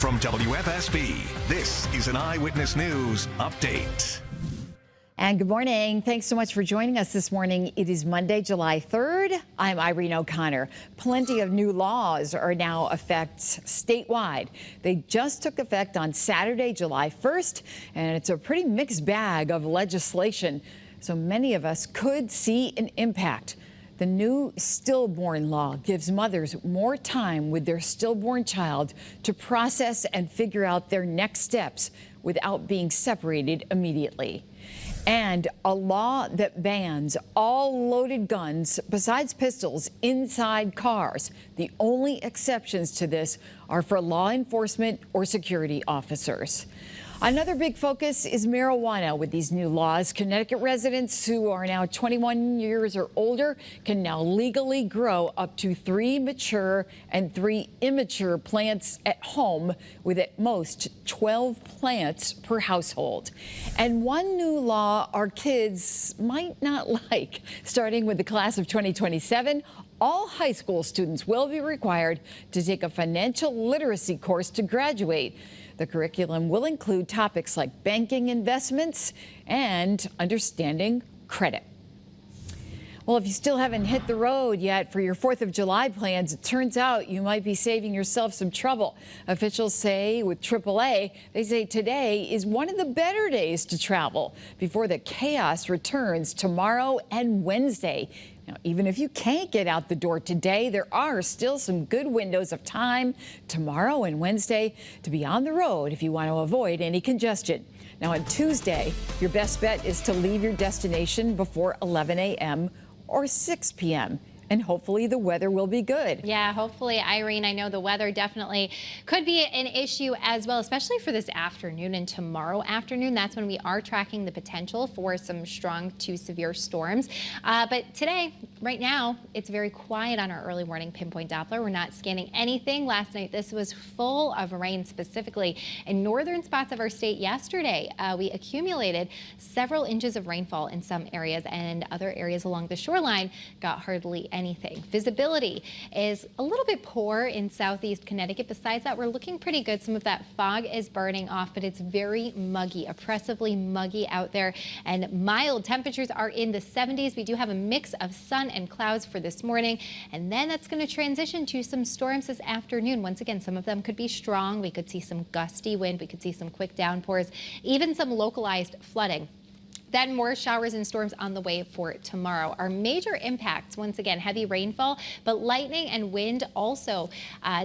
From WFSB, this is an Eyewitness News Update. And good morning. Thanks so much for joining us this morning. It is Monday, July 3rd. I'm Irene O'Connor. Plenty of new laws are now effect statewide. They just took effect on Saturday, July 1st, and it's a pretty mixed bag of legislation. So many of us could see an impact. The new stillborn law gives mothers more time with their stillborn child to process and figure out their next steps without being separated immediately. And a law that bans all loaded guns besides pistols inside cars. The only exceptions to this are for law enforcement or security officers. Another big focus is marijuana with these new laws. Connecticut residents who are now 21 years or older can now legally grow up to 3 mature and 3 immature plants at home, with at most 12 plants per household. And one new law our kids might not like, starting with the class of 2027, all high school students will be required to take a financial literacy course to graduate. The curriculum will include topics like banking, investments, and understanding credit. Well, if you still haven't hit the road yet for your 4th of July plans, it turns out you might be saving yourself some trouble. Officials say with AAA, they say today is one of the better days to travel before the chaos returns tomorrow and Wednesday. Now, even if you can't get out the door today, there are still some good windows of time tomorrow and Wednesday to be on the road if you want to avoid any congestion. Now, on Tuesday, your best bet is to leave your destination before 11 a.m. or 6 p.m. and hopefully the weather will be good. Yeah, hopefully, Irene. I know the weather definitely could be an issue as well, especially for this afternoon and tomorrow afternoon. That's when we are tracking the potential for some strong to severe storms. But today, right now, it's very quiet on our early morning pinpoint Doppler. We're not scanning anything. Last night, this was full of rain, specifically in northern spots of our state yesterday. We accumulated several inches of rainfall in some areas, and other areas along the shoreline got hardly anything. Visibility is a little bit poor in southeast Connecticut. Besides that, we're looking pretty good. Some of that fog is burning off, but it's very muggy, oppressively muggy out there, and mild temperatures are in the 70s. We do have a mix of sun and clouds for this morning, and then that's going to transition to some storms this afternoon. Once again, some of them could be strong. We could see some gusty wind. We could see some quick downpours, even some localized flooding. Then more showers and storms on the way for tomorrow. Our major impacts, once again, heavy rainfall, but lightning and wind also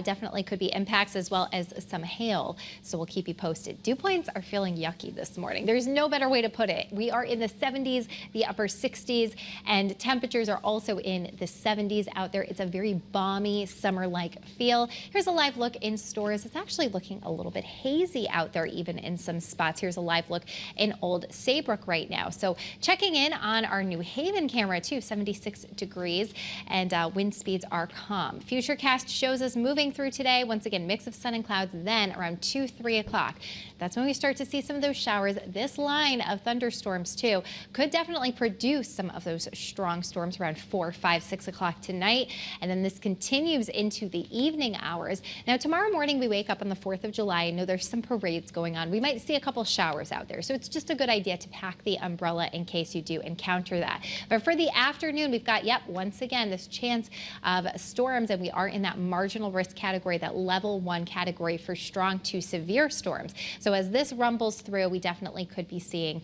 definitely could be impacts, as well as some hail. So we'll keep you posted. Dew points are feeling yucky this morning. There's no better way to put it. We are in the 70s, the upper 60s, and temperatures are also in the 70s out there. It's a very balmy, summer-like feel. Here's a live look in stores. It's actually looking a little bit hazy out there, even in some spots. Here's a live look in Old Saybrook right now. So checking in on our New Haven camera too, 76 degrees, and wind speeds are calm. Futurecast shows us moving through today. Once again, mix of sun and clouds. Then around 2, 3 o'clock, that's when we start to see some of those showers. This line of thunderstorms too could definitely produce some of those strong storms around 4, 5, 6 o'clock tonight. And then this continues into the evening hours. Now tomorrow morning we wake up on the 4th of July. I know there's some parades going on. We might see a couple showers out there. So it's just a good idea to pack the umbrella in case you do encounter that. But for the afternoon, we've got, once again, this chance of storms, and we are in that marginal risk category, that level 1 category for strong to severe storms. So as this rumbles through, we definitely could be seeing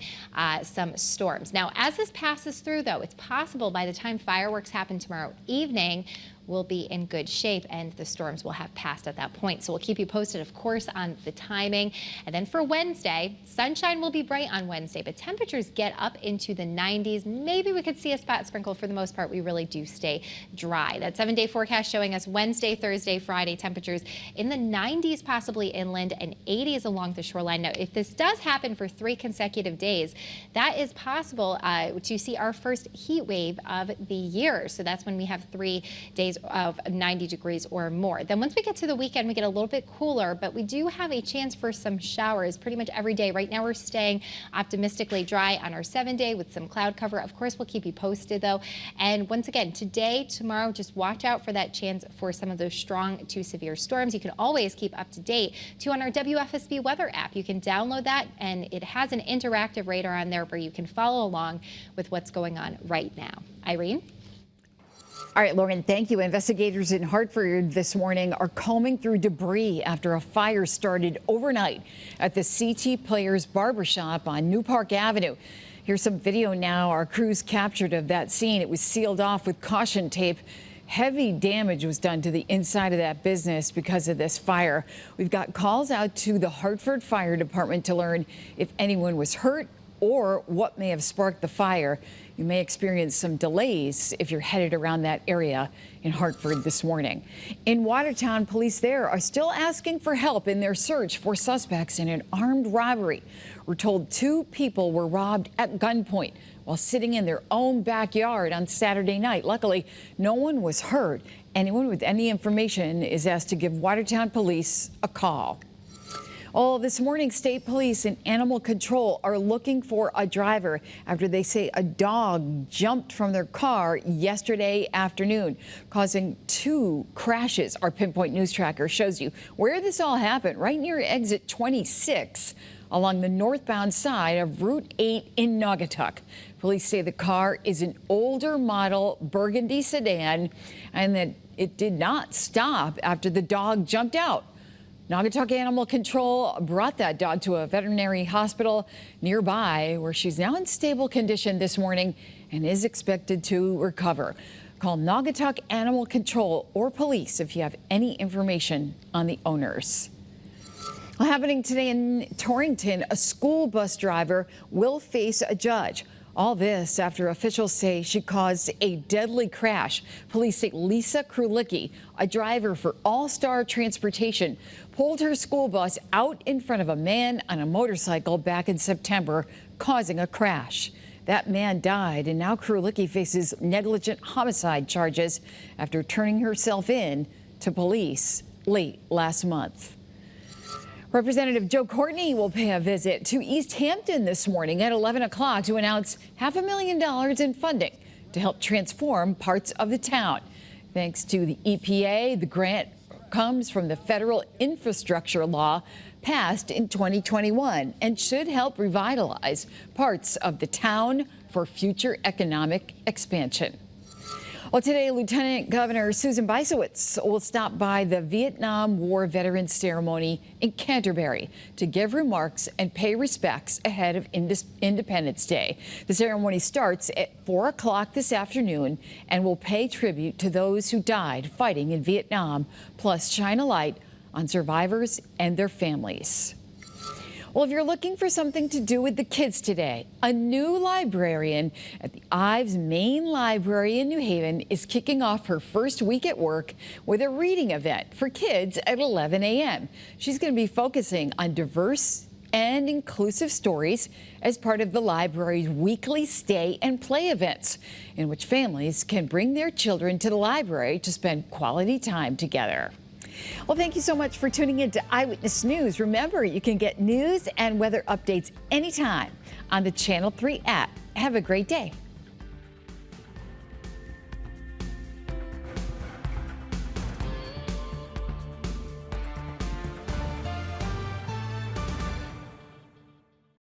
some storms. Now, as this passes through, though, it's possible by the time fireworks happen tomorrow evening, we'll be in good shape and the storms will have passed at that point. So we'll keep you posted, of course, on the timing. And then for Wednesday, sunshine will be bright on Wednesday, but temperatures get up into the 90s. Maybe we could see a spot sprinkle. For the most part, we really do stay dry. That 7-day forecast showing us Wednesday, Thursday, Friday temperatures in the 90s, possibly inland, and 80s along the shoreline. Now, if this does happen for 3 consecutive days, that is possible to see our first heat wave of the year. So that's when we have 3 days days of 90 degrees or more. Then once we get to the weekend, we get a little bit cooler, but we do have a chance for some showers pretty much every day. Right now we're staying optimistically dry on our 7-day with some cloud cover. Of course, we'll keep you posted though. And once again, today, tomorrow, just watch out for that chance for some of those strong to severe storms. You can always keep up to date too on our WFSB weather app. You can download that, and it has an interactive radar on there where you can follow along with what's going on right now. Irene? All right, Lorin, thank you. Investigators in Hartford this morning are combing through debris after a fire started overnight at the CT Players Barbershop on New Park Avenue. Here's some video now our crews captured of that scene. It was sealed off with caution tape. Heavy damage was done to the inside of that business because of this fire. We've got calls out to the Hartford Fire Department to learn if anyone was hurt or what may have sparked the fire. You may experience some delays if you're headed around that area in Hartford this morning. In Watertown, police there are still asking for help in their search for suspects in an armed robbery. We're told 2 people were robbed at gunpoint while sitting in their own backyard on Saturday night. Luckily, no one was hurt. Anyone with any information is asked to give Watertown police a call. Oh, this morning, state police and animal control are looking for a driver after they say a dog jumped from their car yesterday afternoon, causing 2 crashes. Our Pinpoint News Tracker shows you where this all happened, right near exit 26 along the northbound side of Route 8 in Naugatuck. Police say the car is an older model burgundy sedan and that it did not stop after the dog jumped out. Naugatuck Animal Control brought that dog to a veterinary hospital nearby where she's now in stable condition this morning and is expected to recover. Call Naugatuck Animal Control or police if you have any information on the owners. Well, happening today in Torrington, a school bus driver will face a judge. All this after officials say she caused a deadly crash. Police say Lisa Krulicki, a driver for All Star Transportation, pulled her school bus out in front of a man on a motorcycle back in September, causing a crash. That man died, and now Krulicki faces negligent homicide charges after turning herself in to police late last month. Representative Joe Courtney will pay a visit to East Hampton this morning at 11 o'clock to announce $500,000 in funding to help transform parts of the town. Thanks to the EPA, the grant comes from the federal infrastructure law passed in 2021 and should help revitalize parts of the town for future economic expansion. Well, today, Lieutenant Governor Susan Bysiewicz will stop by the Vietnam War Veterans Ceremony in Canterbury to give remarks and pay respects ahead of Independence Day. The ceremony starts at 4 o'clock this afternoon and will pay tribute to those who died fighting in Vietnam, plus shine a light on survivors and their families. Well, if you're looking for something to do with the kids today, a new librarian at the Ives Main Library in New Haven is kicking off her first week at work with a reading event for kids at 11 a.m. She's going to be focusing on diverse and inclusive stories as part of the library's weekly stay and play events, in which families can bring their children to the library to spend quality time together. Well, thank you so much for tuning in to Eyewitness News. Remember, you can get news and weather updates anytime on the Channel 3 app. Have a great day.